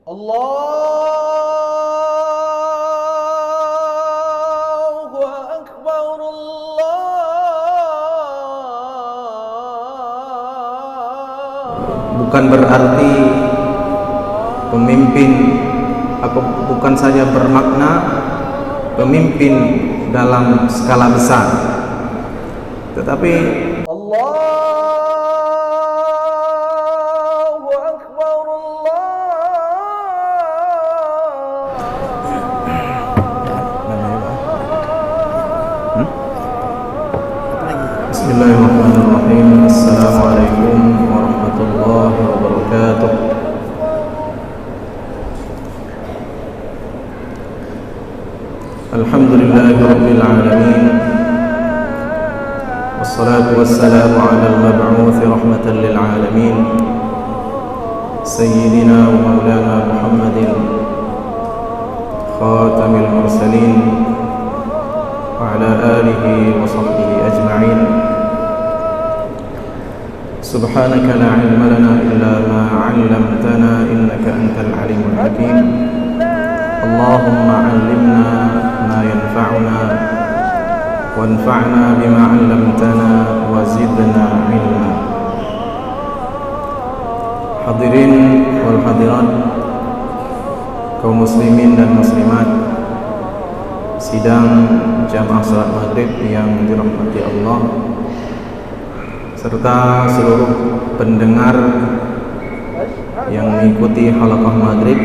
Allahu Akbar, bukan berarti pemimpin bukan saja bermakna pemimpin dalam skala besar, tetapi Allahu Akbar, Bismillahirrahmanirrahim. Assalamualaikum warahmatullahi wabarakatuh. Alhamdulillahi rabbil alamin. Wassalatu wassalamu ala al-mab'uuthi rahmatan lil alamin, sayyidina wa maulana Muhammadin khatamil mursalin wa ala alihi wa sahbihi ajma'in. Subhanaka la ilma lana illa ma 'allamtana innaka antal alimul hakim. Allahumma 'allimna ma yanfa'una wanfa'na bima 'allamtana wa zidna 'ilma. Hadirin wal hadirat, kaum muslimin dan muslimat sidang jamaah salat maghrib yang dirahmati Allah, serta seluruh pendengar yang mengikuti halaqah maghrib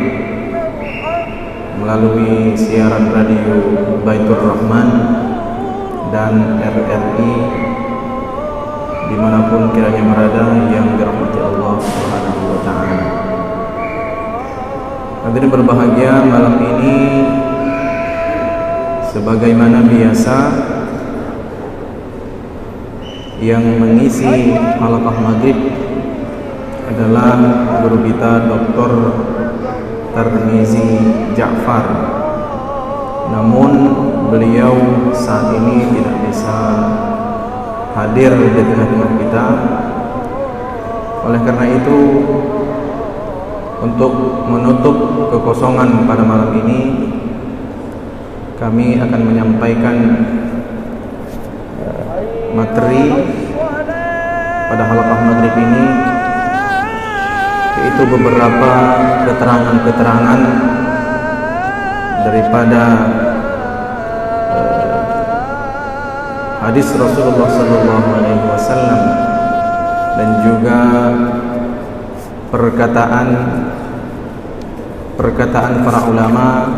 melalui siaran radio Baitur Rahman dan RRI dimanapun kiranya berada yang dirahmati Allah Subhanahu wa ta'ala. Hadirin berbahagia, malam ini sebagaimana biasa yang mengisi halaqah maghrib adalah guru kita Dr. Tarmizi Ja'far. Namun beliau saat ini tidak bisa hadir di tengah-tengah kita. Oleh karena itu, untuk menutup kekosongan pada malam ini, kami akan menyampaikan materi pada halaqah maghrib ini, yaitu beberapa keterangan-keterangan daripada hadis Rasulullah SAW dan juga perkataan para ulama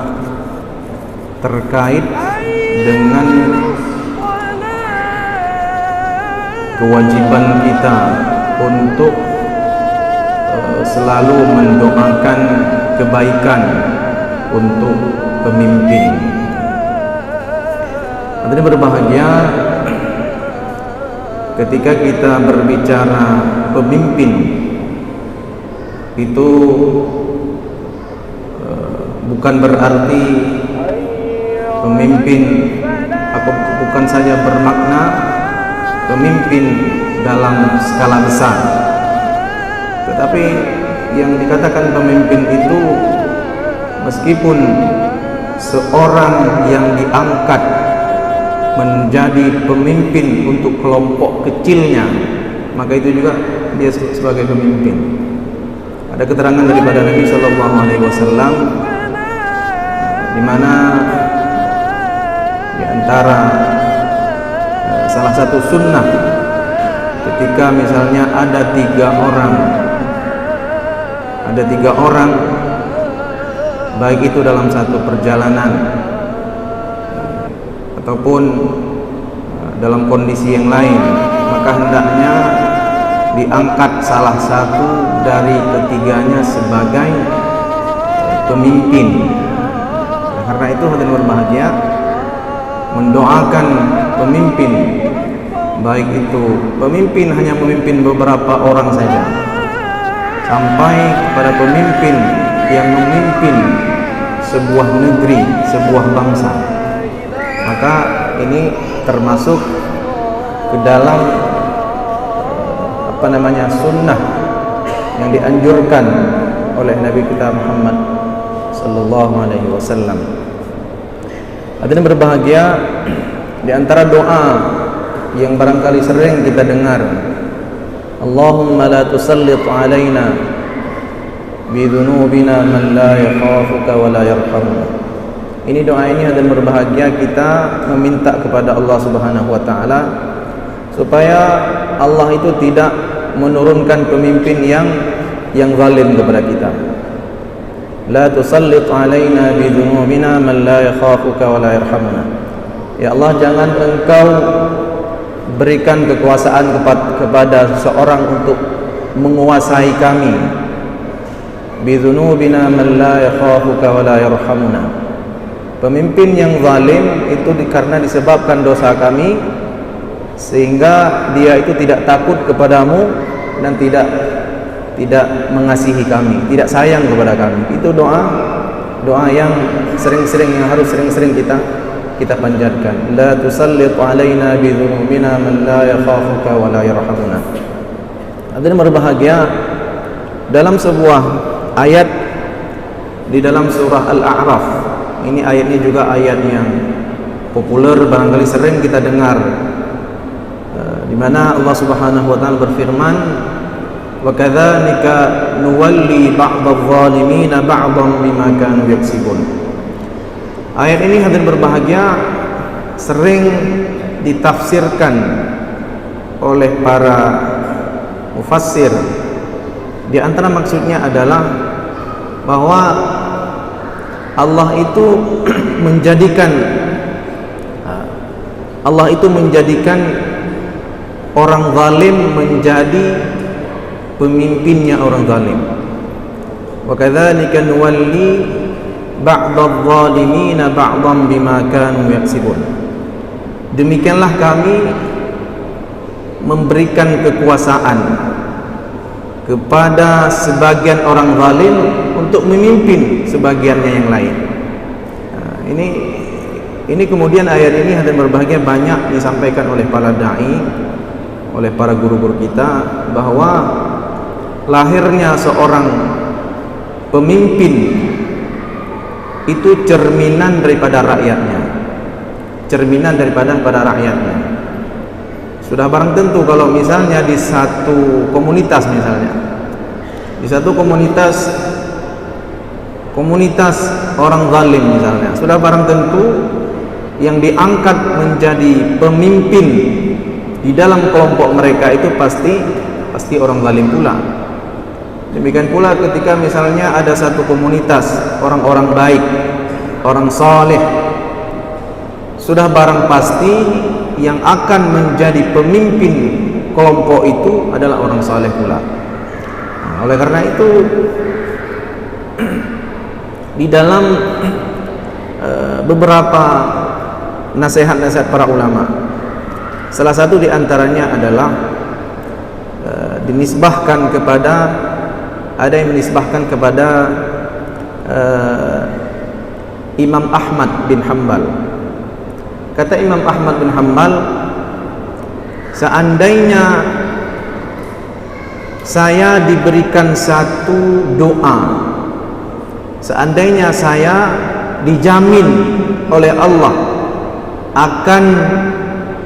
terkait dengan kewajiban kita untuk selalu mendoakan kebaikan untuk pemimpin. Hadirin berbahagia, ketika kita berbicara pemimpin itu bukan berarti pemimpin bukan saja bermakna pemimpin dalam skala besar, tetapi yang dikatakan pemimpin itu meskipun seorang yang diangkat menjadi pemimpin untuk kelompok kecilnya, maka itu juga dia sebagai pemimpin. Ada keterangan daripada Nabi SAW di mana di antara salah satu sunnah, ketika misalnya ada tiga orang baik itu dalam satu perjalanan ataupun dalam kondisi yang lain, maka hendaknya diangkat salah satu dari ketiganya sebagai pemimpin. Karena itu hadirin berbahagia, mendoakan pemimpin, baik itu pemimpin hanya memimpin beberapa orang saja, sampai kepada pemimpin yang memimpin sebuah negeri, sebuah bangsa, maka ini termasuk ke dalam sunnah yang dianjurkan oleh Nabi kita Muhammad sallallahu alaihi wasallam. Hadirin berbahagia, di antara doa yang barangkali sering kita dengar, Allahumma la tusallit alaina bidhunubina man la yakhafuka wa la yarhamuna. Ini doa ini hadirin berbahagia, kita meminta kepada Allah Subhanahu wa taala supaya Allah itu tidak menurunkan pemimpin yang zalim kepada kita. La tusallit alaina bidhunubina man la yakhafuka wa la yarhamuna. Ya Allah, jangan Engkau berikan kekuasaan kepada seseorang untuk menguasai kami. Bidhunubina man la yakhafuka wa la yarhamuna. Pemimpin yang zalim itu karena disebabkan dosa kami, sehingga dia itu tidak takut kepadamu dan tidak mengasihi kami, tidak sayang kepada kami. Itu doa yang sering-sering, yang harus sering-sering kita panjatkan. La tusallit alaina bidhunubina man la yakhafuka wa la yarhamuna. Hadirin berbahagia, dalam sebuah ayat di dalam surah Al-A'raf, ini ayatnya juga ayat yang populer, barangkali sering kita dengar, di mana Allah Subhanahu wa taala berfirman, wa kadzalika nuwalli ba'dadh-dhalimin ba'dhan bima kanu yaksibun. Ayat ini hadirin berbahagia sering ditafsirkan oleh para mufassir. Di antara maksudnya adalah bahwa Allah itu menjadikan orang zalim menjadi pemimpinnya orang zalim. Wa kadzalika nuwalli ba'dadh-dhalimin ba'dhan bima kanu yaksibun. Demikianlah kami memberikan kekuasaan kepada sebagian orang zalim untuk memimpin sebagiannya yang lain. Nah, ini kemudian ayat ini hadirin berbahagia banyak disampaikan oleh para dai, oleh para guru-guru kita, bahwa lahirnya seorang pemimpin itu cerminan daripada rakyatnya, cerminan daripada rakyatnya. Sudah barang tentu kalau misalnya di satu komunitas, komunitas orang zalim misalnya, sudah barang tentu yang diangkat menjadi pemimpin di dalam kelompok mereka itu pasti orang zalim pula. Demikian pula ketika misalnya ada satu komunitas orang-orang baik, orang saleh, sudah barang pasti yang akan menjadi pemimpin kelompok itu adalah orang saleh pula. Nah, oleh karena itu di dalam beberapa nasihat-nasihat para ulama, salah satu di antaranya adalah ada yang menisbahkan kepada Imam Ahmad bin Hanbal. Kata Imam Ahmad bin Hanbal, seandainya saya diberikan satu doa, seandainya saya dijamin oleh Allah akan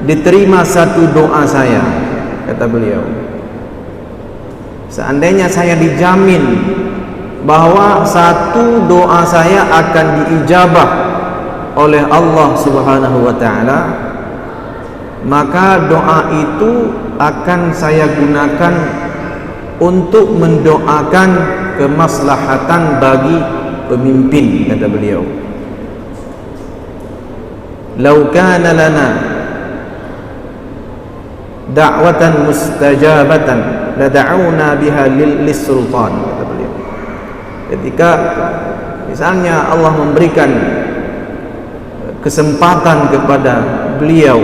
diterima satu doa saya, kata beliau, seandainya saya dijamin bahwa satu doa saya akan diijabah oleh Allah Subhanahu wa taala, maka doa itu akan saya gunakan untuk mendoakan kemaslahatan bagi pemimpin, kata beliau. Lau kana lana da'watan mustajabatan la da'una biha lis-sultan, kata beliau. Ketika misalnya Allah memberikan kesempatan kepada beliau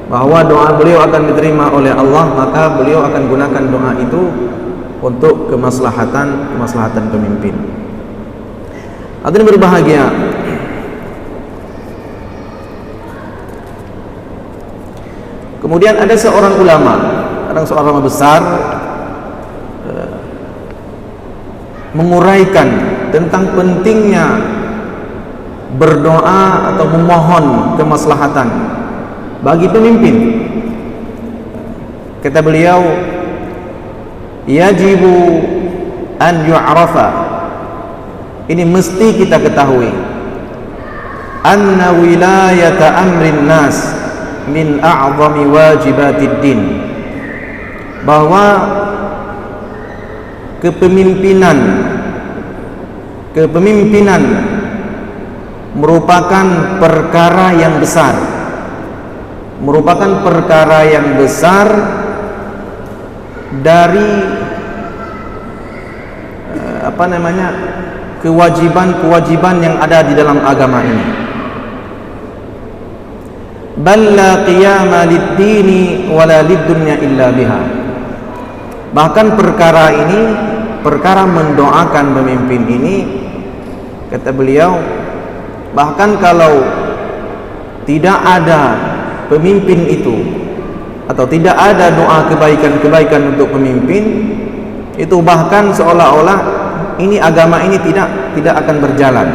bahwa doa beliau akan diterima oleh Allah, maka beliau akan gunakan doa itu untuk kemaslahatan pemimpin. Hadirin berbahagia, kemudian ada seorang ulama besar, menguraikan tentang pentingnya berdoa atau memohon kemaslahatan bagi pemimpin. Kata beliau, yajibu an yu'rafa, ini mesti kita ketahui, anna wilayata amrin nas min a'zami wajibatid din, bahwa kepemimpinan merupakan perkara yang besar, dari kewajiban yang ada di dalam agama ini. Bal la qiyama lid-dini wala lid-dunya illa biha. Bahkan perkara mendoakan pemimpin ini, kata beliau, bahkan kalau tidak ada pemimpin itu, atau tidak ada doa kebaikan-kebaikan untuk pemimpin itu, bahkan seolah-olah ini agama ini tidak akan berjalan.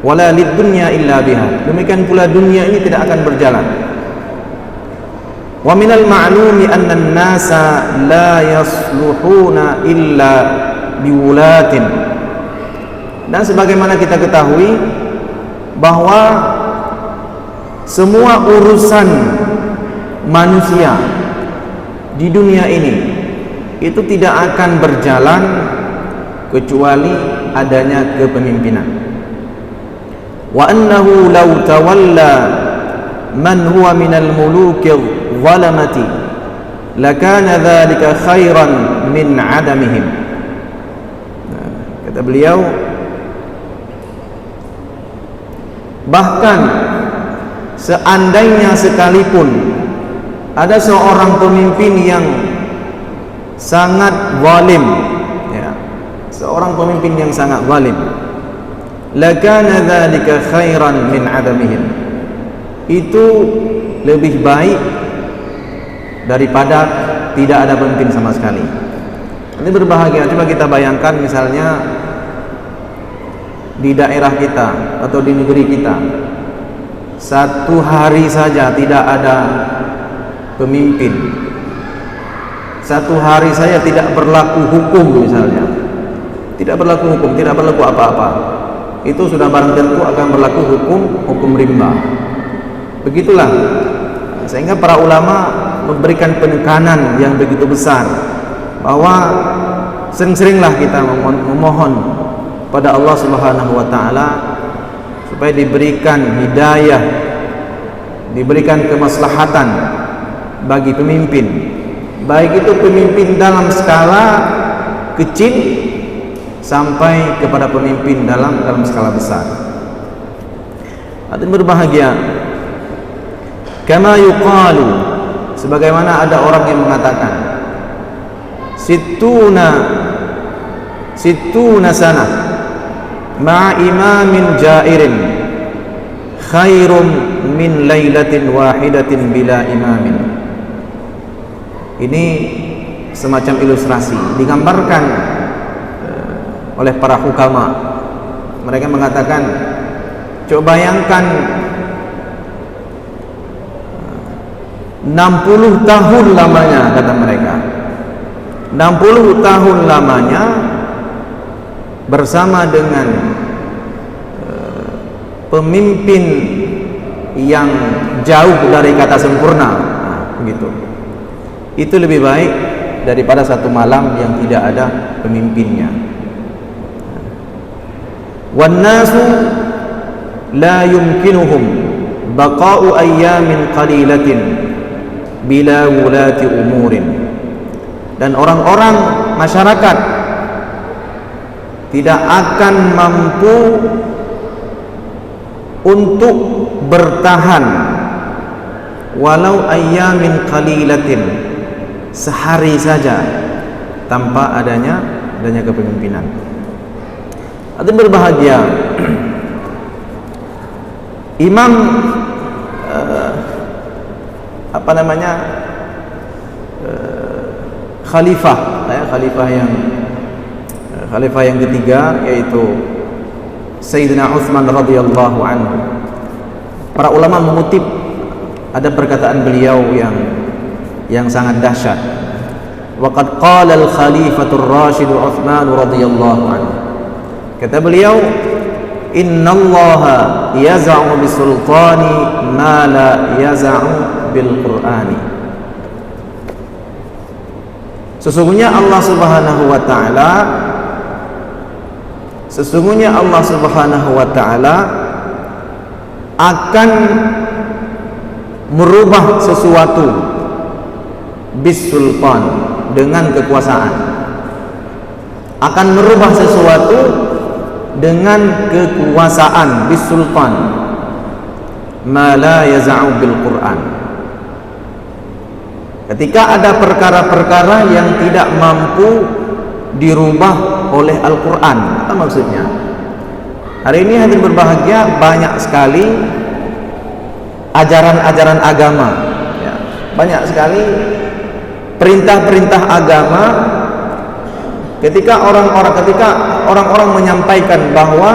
Wala lid-dunya illa biha, demikian pula dunia ini tidak akan berjalan. Wa minal ma'lumi anna an-nasa la yasluhuna illa biwulatin, dan sebagaimana kita ketahui bahwa semua urusan manusia di dunia ini itu tidak akan berjalan kecuali adanya kepemimpinan. Wa annahu law tawalla man huwa minal muluki zalamati lakana dhalika khairan min adamihim. Kata beliau, bahkan seandainya sekalipun ada seorang pemimpin yang sangat zalim, ya, seorang pemimpin yang sangat zalim, lakana dzalika khairan min adamihim, itu lebih baik daripada tidak ada pemimpin sama sekali. Ini berbahagia. Coba kita bayangkan misalnya di daerah kita atau di negeri kita, satu hari saja tidak ada pemimpin, satu hari saja tidak berlaku hukum, misalnya tidak berlaku hukum, tidak berlaku apa-apa, itu sudah barang tentu akan berlaku hukum rimba. Begitulah, sehingga para ulama memberikan penekanan yang begitu besar bahwa sering-seringlah kita memohon pada Allah Subhanahu wa taala supaya diberikan hidayah, diberikan kemaslahatan bagi pemimpin, baik itu pemimpin dalam skala kecil sampai kepada pemimpin dalam skala besar. Hadirin berbahagia, kama yuqalu, sebagaimana ada orang yang mengatakan, situna sana ma'a imamin jairin khairum min lailatin wahidatin bila imamin. Ini semacam ilustrasi digambarkan oleh para hukama. Mereka mengatakan, coba bayangkan 60 tahun lamanya, kata mereka, 60 tahun lamanya bersama dengan pemimpin yang jauh dari kata sempurna, begitu. Itu lebih baik daripada satu malam yang tidak ada pemimpinnya. Wan nasu la yumkinuhum baqa'u ayyamin qalilatin bila wulati umurin, dan orang-orang masyarakat tidak akan mampu untuk bertahan walau ayyamin qalilatin, sehari saja tanpa adanya kepemimpinan. Itu berbahagia. Imam khalifah yang khalifah yang ketiga yaitu Sayyidina Utsman radhiyallahu anhu. Para ulama mengutip ada perkataan beliau yang sangat dahsyat. Waqad qala al-khalifatur rasyid Utsman radhiyallahu anhu. Kata beliau, innallaha yaz'u bisultani ma la yaz'u bil qur'ani. Sesungguhnya Allah Subhanahu wa taala akan merubah sesuatu bisultan, dengan kekuasaan. Akan merubah sesuatu dengan kekuasaan, bisultan, ma la yaz'u bil Qur'an. Ketika ada perkara-perkara yang tidak mampu dirubah oleh Al-Quran. Apa maksudnya? Hari ini hadirin berbahagia, banyak sekali ajaran-ajaran agama ya, banyak sekali perintah-perintah agama. Ketika orang-orang menyampaikan bahwa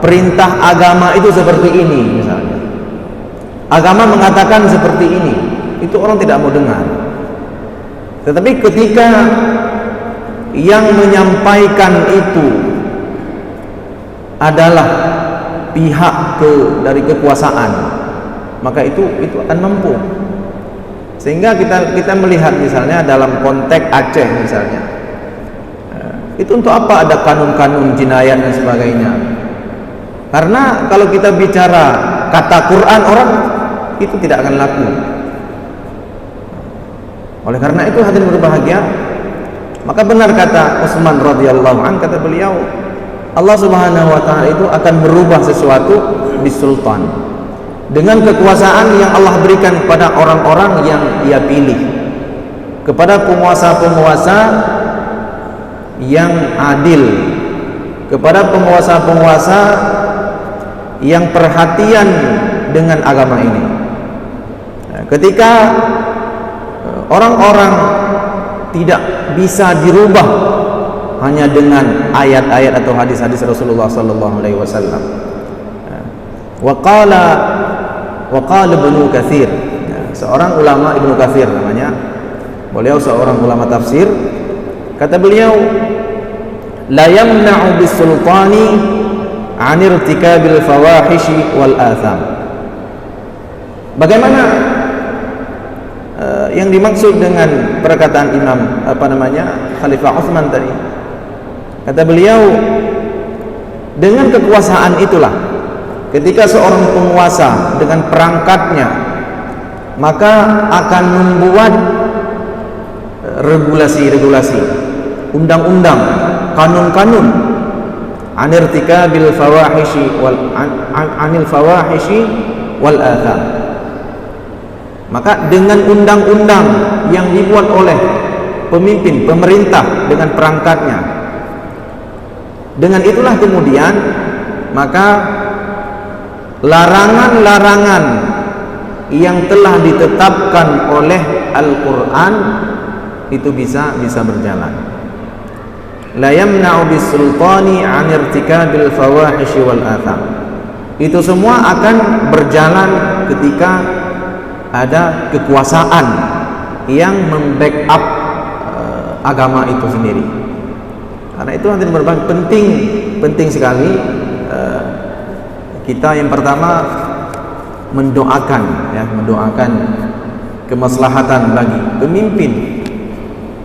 perintah agama itu seperti ini, misalnya agama mengatakan seperti ini, itu orang tidak mau dengar. Tetapi ketika yang menyampaikan itu adalah pihak dari kekuasaan, maka itu akan mampu. Sehingga kita melihat misalnya dalam konteks Aceh misalnya, itu untuk apa ada kanun-kanun jinayat dan sebagainya? Karena kalau kita bicara kata Quran, orang itu tidak akan laku. Oleh karena itu hadirin berbahagia, maka benar kata Utsman radhiyallahu anhu, kata beliau, Allah Subhanahu wa taala itu akan merubah sesuatu bisultan, dengan kekuasaan yang Allah berikan kepada orang-orang yang Dia pilih, kepada penguasa-penguasa yang adil, kepada penguasa-penguasa yang perhatian dengan agama ini. Ketika orang-orang tidak bisa dirubah hanya dengan ayat-ayat atau hadis-hadis Rasulullah sallallahu alaihi wasallam. Wa qala Ibnu Katsir, seorang ulama, Ibnu Katsir namanya, beliau seorang ulama tafsir, kata beliau, la yamna'u bisultani 'an irtikabil fawahishi wal atham. Bagaimana yang dimaksud dengan perkataan Khalifah Utsman tadi? Kata beliau, dengan kekuasaan itulah, ketika seorang penguasa dengan perangkatnya, maka akan membuat regulasi-regulasi, undang-undang, kanun-kanun, anil fawahishi wal atham. Maka dengan undang-undang yang dibuat oleh pemimpin, pemerintah dengan perangkatnya, dengan itulah kemudian maka larangan-larangan yang telah ditetapkan oleh Al-Quran itu bisa berjalan. La yamna'u bisultani 'an irtikabil fawahishi wal atham. Itu semua akan berjalan ketika ada kekuasaan yang membackup agama itu sendiri. Karena itu hadirin berbahagia, penting sekali kita yang pertama mendoakan kemaslahatan bagi pemimpin,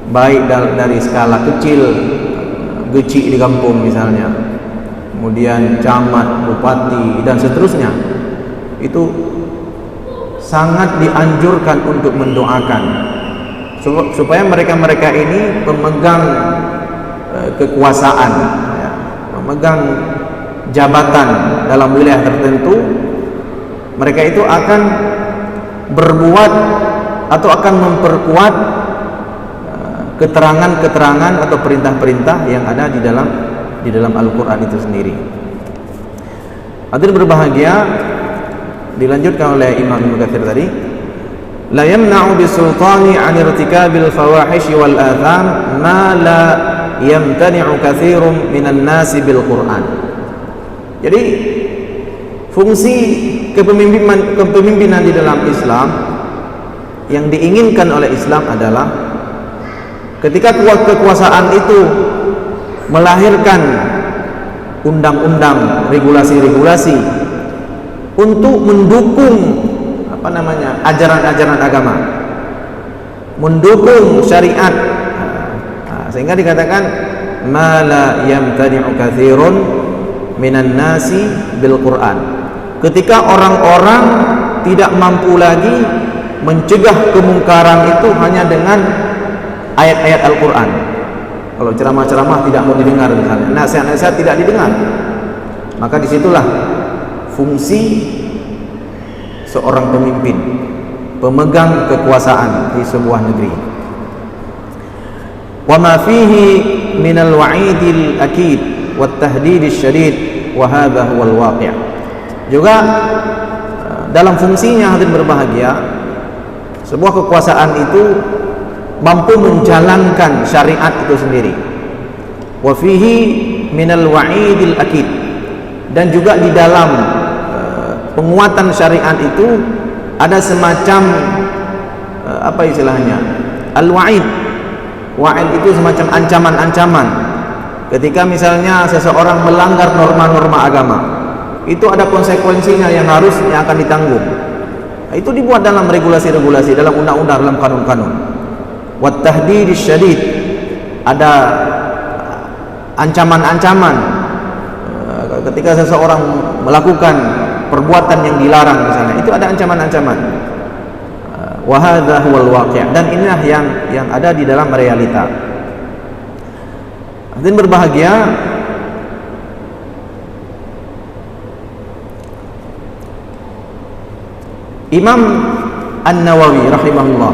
baik dari skala kecil, gecik di kampung misalnya, kemudian camat, bupati dan seterusnya. Itu sangat dianjurkan untuk mendoakan supaya mereka ini pemegang kekuasaan, memegang jabatan dalam wilayah tertentu, mereka itu akan berbuat atau akan memperkuat keterangan-keterangan atau perintah-perintah yang ada di dalam Al-Quran itu sendiri. Hadirin berbahagia, dilanjutkan oleh Imam Ibnu Katsir tadi, la yamna'u bisultani 'an irtikabil fawahishi wal atham ma la yamtani'u katsirun minan nasi bil Qur'an. Jadi fungsi kepemimpinan di dalam Islam yang diinginkan oleh Islam adalah ketika kekuasaan itu melahirkan undang-undang, regulasi-regulasi untuk mendukung ajaran-ajaran agama, mendukung syariat, sehingga dikatakan ma la yamtani'u katsirun minan nasi bil Qur'an. Ketika orang-orang tidak mampu lagi mencegah kemungkaran itu hanya dengan ayat-ayat Al-Quran. Kalau ceramah-ceramah tidak mau didengar, misalnya nasihat-nasihat tidak didengar, maka disitulah fungsi seorang pemimpin, pemegang kekuasaan di sebuah negeri. Wa ma fihi minal wa'idil akid wat tahdidis syadid wa hadha huwal waqi'. Juga dalam fungsinya hadirin berbahagia, sebuah kekuasaan itu mampu menjalankan syariat itu sendiri. Wa fihi minal wa'idil akid, dan juga di dalam penguatan syariat itu ada semacam apa istilahnya? Al-wa'id. Wa'id itu semacam ancaman-ancaman. Ketika misalnya seseorang melanggar norma-norma agama, itu ada konsekuensinya yang akan ditanggung. Itu dibuat dalam regulasi-regulasi, dalam undang-undang, dalam kanun-kanun. Wat tahdidis syadid, ada ancaman-ancaman ketika seseorang melakukan perbuatan yang dilarang misalnya, itu ada ancaman-ancaman. Wa hadza huwal waqi', dan inilah yang ada di dalam realita. Hadirin berbahagia, Imam An-Nawawi rahimahullah,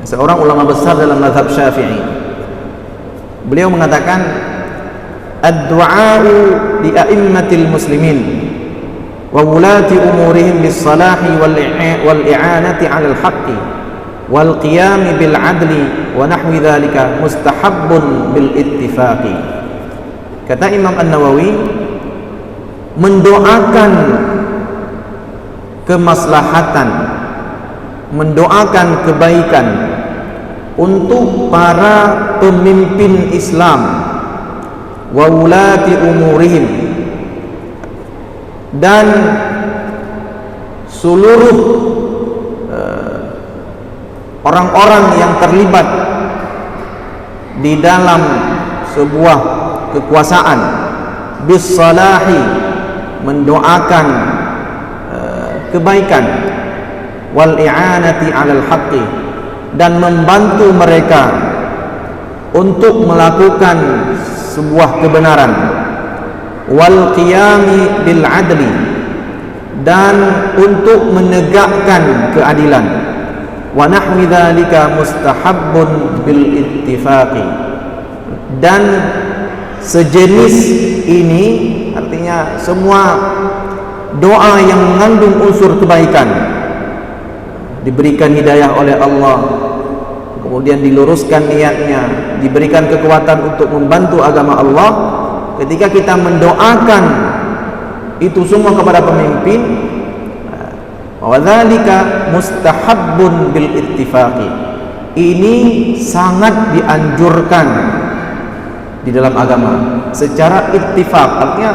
seorang ulama besar dalam mazhab Syafi'i, beliau mengatakan ad-du'a'u li a'immatil muslimin wa wulati umurihim bis salahi wal i'anati 'alal haqqi wal qiyam bil 'adli wa nahwi dzalika mustahabbun bil ittifaqi. Kata Imam An-Nawawi, mendoakan kemaslahatan, mendoakan kebaikan untuk para pemimpin Islam, wa wulati umurihim, dan seluruh orang-orang yang terlibat di dalam sebuah kekuasaan, bis salahi, mendoakan kebaikan, wal i'anati 'alal haqqi, dan membantu mereka untuk melakukan sebuah kebenaran, wal qiyami bil 'adli, dan untuk menegakkan keadilan, wa nahwi dzalika mustahabbun bil ittifaqi, dan sejenis ini, artinya semua doa yang mengandung unsur kebaikan, diberikan hidayah oleh Allah, kemudian diluruskan niatnya, diberikan kekuatan untuk membantu agama Allah. Ketika kita mendoakan itu semua kepada pemimpin, wa dzalika mustahabbun bil ittifaqi, ini sangat dianjurkan di dalam agama secara ittifaq, artinya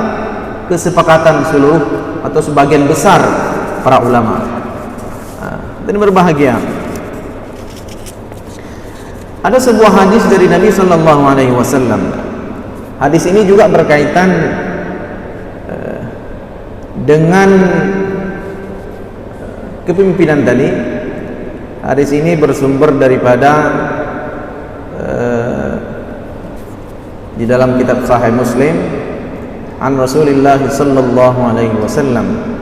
kesepakatan seluruh atau sebagian besar para ulama. Dan berbahagia, ada sebuah hadis dari Nabi sallallahu alaihi wasallam. Hadis ini juga berkaitan dengan kepemimpinan tadi. Hadis ini bersumber daripada di dalam kitab Sahih Muslim an Rasulullah sallallahu alaihi wasallam.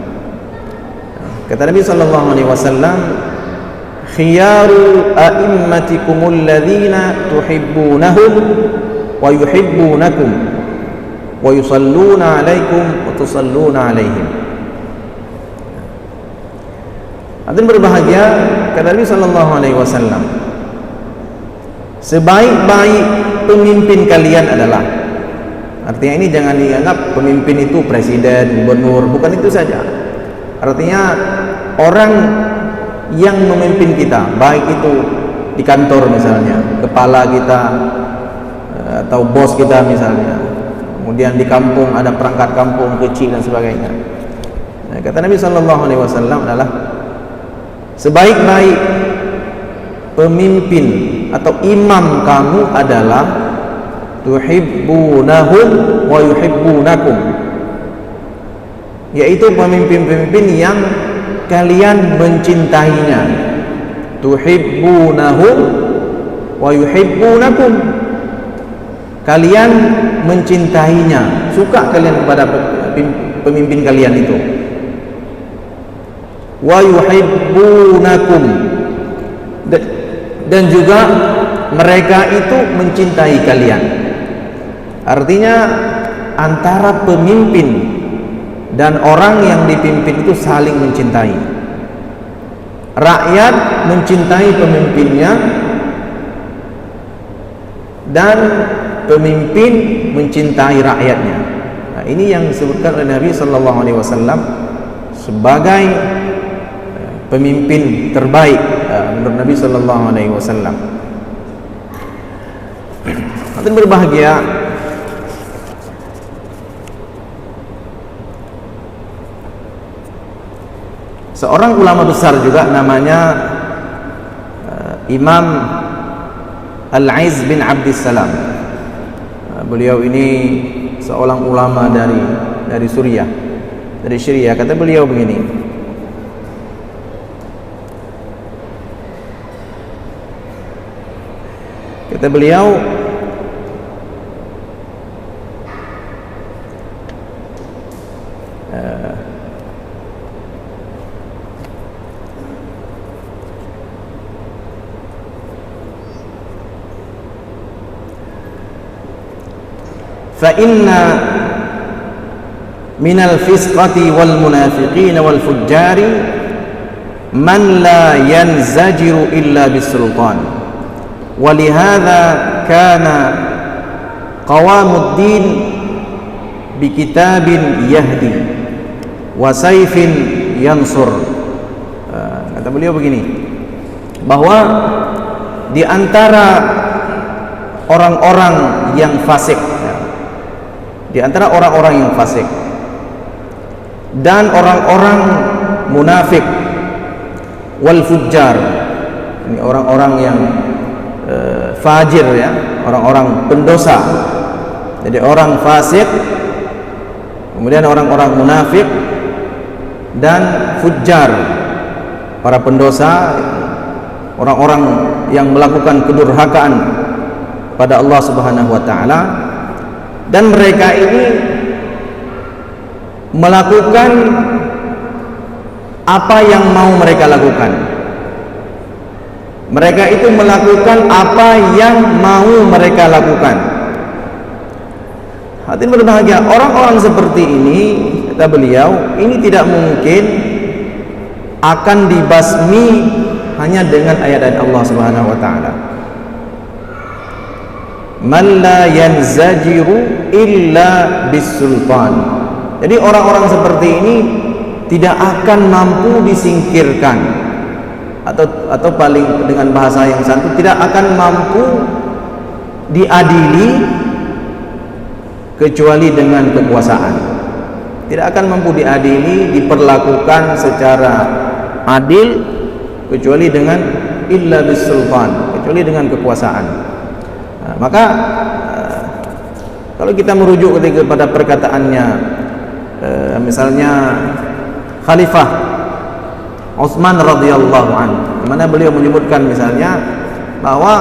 Kata Nabi sallallahu alaihi wasallam, khiyaru a'immatikumul ladzina tuhibbunahum wa yuhibbunakum wa yusalluna 'alaikum wa tusalluna 'alaihim. Hadirin berbahagia, kata Nabi sallallahu alaihi wasallam, sebaik-baik pemimpin kalian adalah, artinya ini jangan dianggap pemimpin itu presiden, gubernur, bukan itu saja. Artinya orang yang memimpin kita, baik itu di kantor misalnya, kepala kita atau bos kita misalnya, kemudian di kampung ada perangkat kampung kecil dan sebagainya. Nah, kata Nabi SAW adalah sebaik-baik pemimpin atau imam kamu adalah tuhibbunahum wa yuhibbunakum, yaitu pemimpin-pemimpin yang kalian mencintainya. Tuhibbunahum wa yuhibbunakum, kalian mencintainya, suka kalian kepada pemimpin kalian itu. Wa yuhibbunakum, dan juga mereka itu mencintai kalian. Artinya antara pemimpin dan orang yang dipimpin itu saling mencintai. Rakyat mencintai pemimpinnya dan pemimpin mencintai rakyatnya. Nah, ini yang disebutkan oleh Nabi SAW sebagai pemimpin terbaik menurut Nabi SAW. Hadirin berbahagia, seorang ulama besar juga namanya Imam Al-Aiz bin Abdissalam. Beliau ini seorang ulama dari Suriah, dari Syria. Kata beliau begini, kata beliau, فَإِنَّ مِنَ الْفِسْقَةِ وَالْمُنَافِقِينَ وَالْفُجَّارِ مَنْ لَا يَنْزَجِرُ إِلَّا بِالسُّلْطَانِ وَلِهَذَا كَانَ قَوَامُ الدِّينِ بِكِتَابٍ يَهْدِي وَسَيْفٍ يَنْصُرُ. Kata beliau begini, bahwa di antara orang-orang yang fasik, di antara orang-orang yang fasik dan orang-orang munafik wal fujjar, ini orang-orang yang fajir ya, orang-orang pendosa. Jadi orang fasik, kemudian orang-orang munafik dan fujjar, para pendosa, orang-orang yang melakukan kedurhakaan pada Allah Subhanahu wa taala. Dan mereka ini melakukan apa yang mau mereka lakukan. Mereka itu melakukan apa yang mau mereka lakukan. Hadirin berbahagia, orang-orang seperti ini, kata beliau, ini tidak mungkin akan dibasmi hanya dengan ayat-ayat Allah Subhanahu wa taala. Man la yanzajiru illa bisultan. Jadi orang-orang seperti ini tidak akan mampu disingkirkan, atau paling dengan bahasa yang santun, tidak akan mampu diadili kecuali dengan kekuasaan. Tidak akan mampu diadili, diperlakukan secara adil kecuali dengan illa bisultan, kecuali dengan kekuasaan. Nah, maka kalau kita merujuk kepada perkataannya misalnya Khalifah Utsman radhiyallahu anhu, mana beliau menyebutkan misalnya bahwa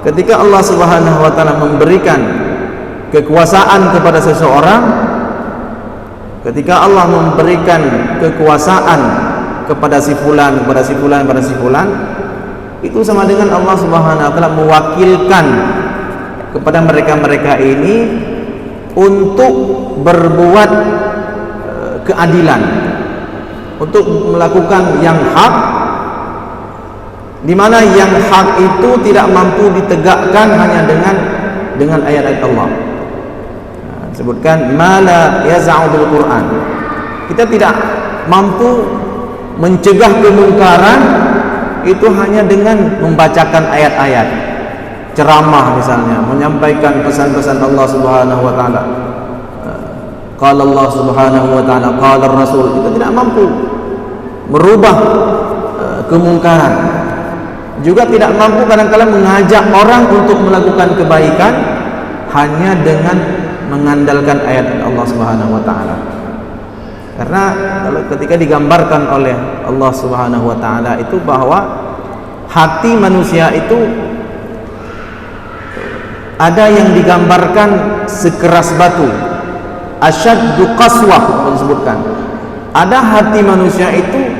ketika Allah Subhanahu wa taala memberikan kekuasaan kepada seseorang, ketika Allah memberikan kekuasaan kepada si fulan, kepada si fulan, kepada si fulan, itu sama dengan Allah Subhanahu wa taala mewakilkan kepada mereka-mereka ini untuk berbuat keadilan, untuk melakukan yang hak di mana yang hak itu tidak mampu ditegakkan hanya dengan ayat-ayat Allah. Disebutkan mala yaz'u bil Quran. Kita tidak mampu mencegah kemungkaran itu hanya dengan membacakan ayat-ayat, ceramah misalnya, menyampaikan pesan-pesan Allah Subhanahu wa taala. Qala Allah Subhanahu wa taala, qala Rasul, itu tidak mampu merubah kemungkaran. Juga tidak mampu kadang-kala mengajak orang untuk melakukan kebaikan hanya dengan mengandalkan ayat Allah Subhanahu wa taala. Karena kalau ketika digambarkan oleh Allah Subhanahu wa taala itu bahwa hati manusia itu ada yang digambarkan sekeras batu, asyaddu qaswah disebutkan. Ada hati manusia itu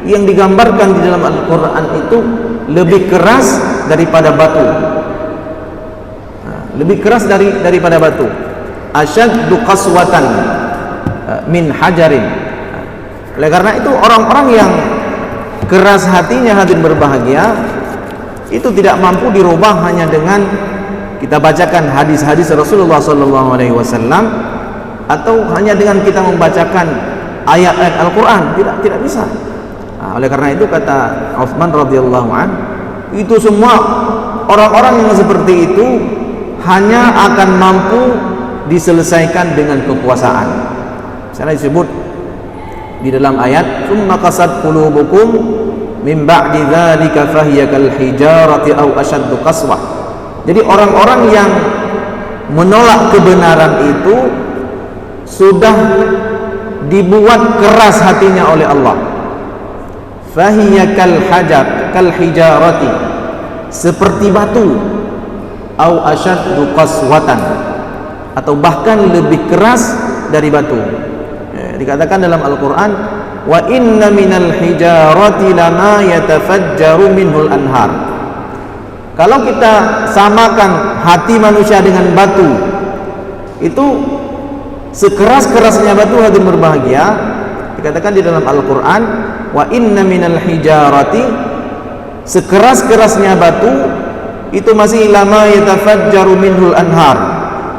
yang digambarkan di dalam Al-Qur'an itu lebih keras daripada batu. Lebih keras daripada batu. Asyaddu qaswatan min hajarin. Oleh karena itu orang-orang yang keras hatinya, hadirin berbahagia, itu tidak mampu dirubah hanya dengan kita bacakan hadis-hadis Rasulullah SAW atau hanya dengan kita membacakan ayat-ayat Al-Quran. Tidak bisa. Oleh karena itu kata Utsman radhiyallahu an, itu semua orang-orang yang seperti itu hanya akan mampu diselesaikan dengan kekuasaan. Misalnya disebut di dalam ayat, "Tsumma qasat qulubukum min ba'di dzalika fahiya kal hijarati aw ashaddu qaswah." Jadi orang-orang yang menolak kebenaran itu sudah dibuat keras hatinya oleh Allah. Fahiya kal hijarati, seperti batu, aw ashaddu qaswatan, atau bahkan lebih keras dari batu. Dikatakan dalam Al-Quran, wa inna minal hijarati lama yatafajjaru minhul anhar. Kalau kita samakan hati manusia dengan batu, itu sekeras-kerasnya batu, hadirin berbahagia, dikatakan di dalam Al-Quran, wa inna minal hijarati, sekeras-kerasnya batu itu masih lama yatafajjaru minhul anhar.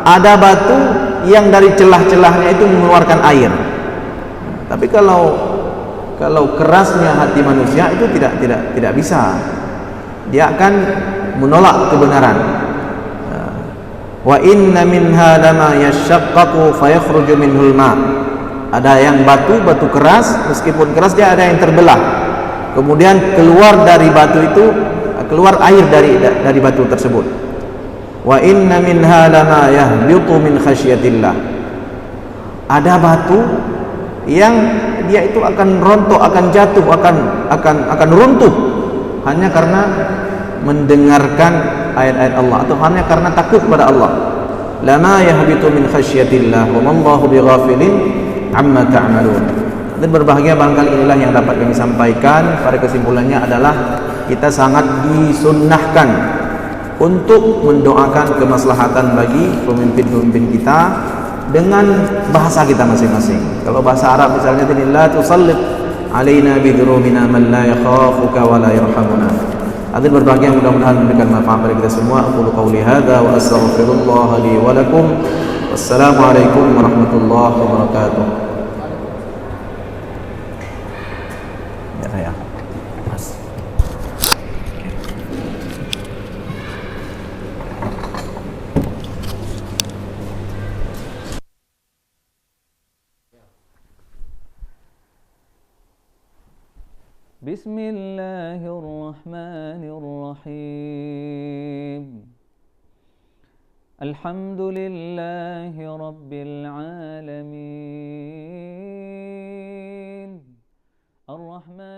Ada batu yang dari celah-celahnya itu mengeluarkan air. Tapi kalau kerasnya hati manusia itu tidak bisa. Dia akan menolak kebenaran. Wa inna minha lama yashaqqaqu fayakhruju minhul ma. Ada yang batu keras, meskipun keras dia ada yang terbelah. Kemudian keluar dari batu itu, keluar air dari batu tersebut. Wa inna minha lama yahbitu min khasyatillah. Ada batu yang dia itu akan rontok, akan jatuh, akan runtuh hanya karena mendengarkan ayat-ayat Allah atau hanya karena takut kepada Allah. Lama yahbitu min khasyatillah wa mallahu bighafilin amma ta'malun. Dan berbahagia barangkali inilah yang dapat kami sampaikan. Pada kesimpulannya adalah kita sangat disunnahkan untuk mendoakan kemaslahatan bagi pemimpin-pemimpin kita dengan bahasa kita masing-masing. Kalau bahasa Arab misalnya, la tusallit alaina bidurumina man la yakhafuka wa la yarhamuna. Hadirin berbahagia, mudah-mudahan memberikan manfaat pada kita semua. Aqulu qawli hadza wa astaghfirullah li wa lakum. Wassalamualaikum warahmatullahi wabarakatuh. Ya saya. Bismillahirrahmanirrahim. Alhamdulillahi rabbil alamin. Ar-Rahman